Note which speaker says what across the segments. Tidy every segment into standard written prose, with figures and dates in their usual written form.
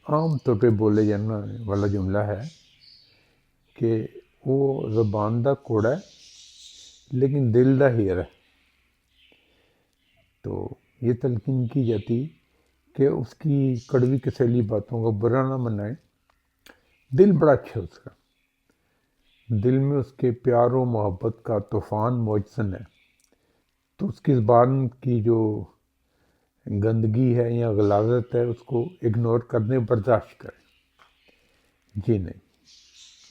Speaker 1: عام طور پہ بولے جانا والا جملہ ہے کہ وہ زبان دا کوڑا ہے لیکن دل دا ہیر ہے. تو یہ تلقین کی جاتی کہ اس کی کڑوی کسیلی باتوں کا برا نہ منائیں. دل بڑا اچھا ہے اس کا، دل میں اس کے پیار و محبت کا طوفان موجزن ہے. تو اس کی زبان کی جو گندگی ہے یا غلاظت ہے اس کو اگنور کرنے برداشت کریں. جی نہیں،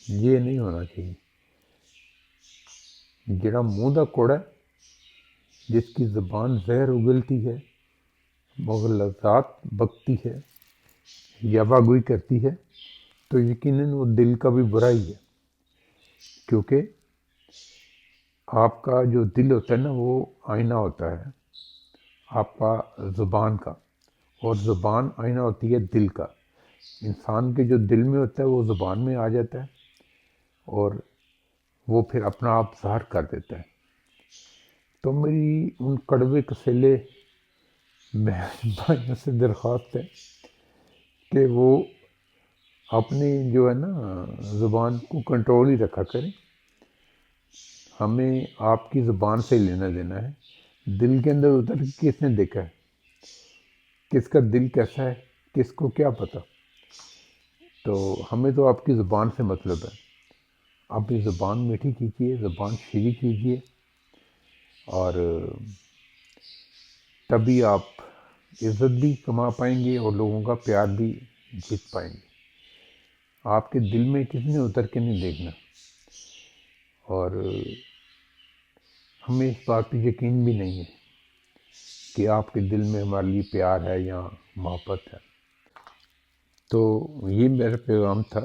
Speaker 1: یہ نہیں ہونا چاہیے. جڑا منہ دا کوڑا ہے، جس کی زبان زہر اگلتی ہے، مغلطات بکتی ہے، یاوہ گوئی کرتی ہے، تو یقیناً وہ دل کا بھی برا ہی ہے. کیونکہ آپ کا جو دل ہوتا ہے نا وہ آئینہ ہوتا ہے آپ کا زبان کا، اور زبان آئینہ ہوتی ہے دل کا. انسان کے جو دل میں ہوتا ہے وہ زبان میں آ جاتا ہے اور وہ پھر اپنا آپ ظاہر کر دیتا ہے. تو میری ان کڑوے کسیلے بھائیوں سے درخواست ہے کہ وہ اپنی جو ہے نا زبان کو کنٹرول ہی رکھا کریں. ہمیں آپ کی زبان سے لینا دینا ہے. دل کے اندر اتر کے کس نے دیکھا ہے؟ کس کا دل کیسا ہے کس کو کیا پتہ. تو ہمیں تو آپ کی زبان سے مطلب ہے. آپ یہ زبان میٹھی کیجیے، زبان شیریں کیجیے، اور تبھی آپ عزت بھی کما پائیں گے اور لوگوں کا پیار بھی جیت پائیں گے. آپ کے دل میں کسی نے اتر کے نہیں دیکھنا. اور ہمیں اس بات پہ یقین بھی نہیں ہے کہ آپ کے دل میں ہمارے لیے پیار ہے یا محبت ہے. تو یہ میرا پیغام تھا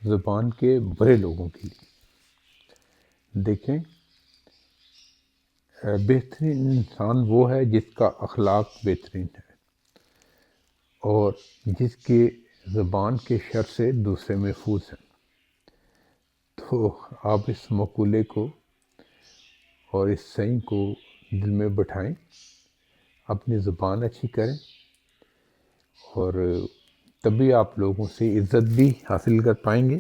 Speaker 1: زبان کے برے لوگوں کے لیے. دیکھیں، بہترین انسان وہ ہے جس کا اخلاق بہترین ہے اور جس کے زبان کے شر سے دوسرے محفوظ ہیں. تو آپ اس مقولے کو اور اس سعی کو دل میں بٹھائیں، اپنی زبان اچھی کریں، اور تبھی آپ لوگوں سے عزت بھی حاصل کر پائیں گے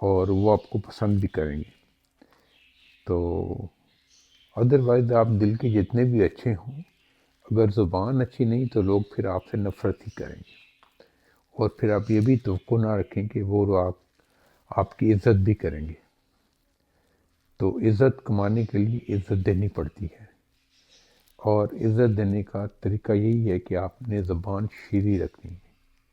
Speaker 1: اور وہ آپ کو پسند بھی کریں گے. تو ادروائز آپ دل کے جتنے بھی اچھے ہوں، اگر زبان اچھی نہیں تو لوگ پھر آپ سے نفرت ہی کریں گے، اور پھر آپ یہ بھی توقع نہ رکھیں کہ وہ آپ کی عزت بھی کریں گے. تو عزت کمانے کے لیے عزت دینی پڑتی ہے، اور عزت دینے کا طریقہ یہی ہے کہ آپ نے زبان شیریں رکھنی ہے.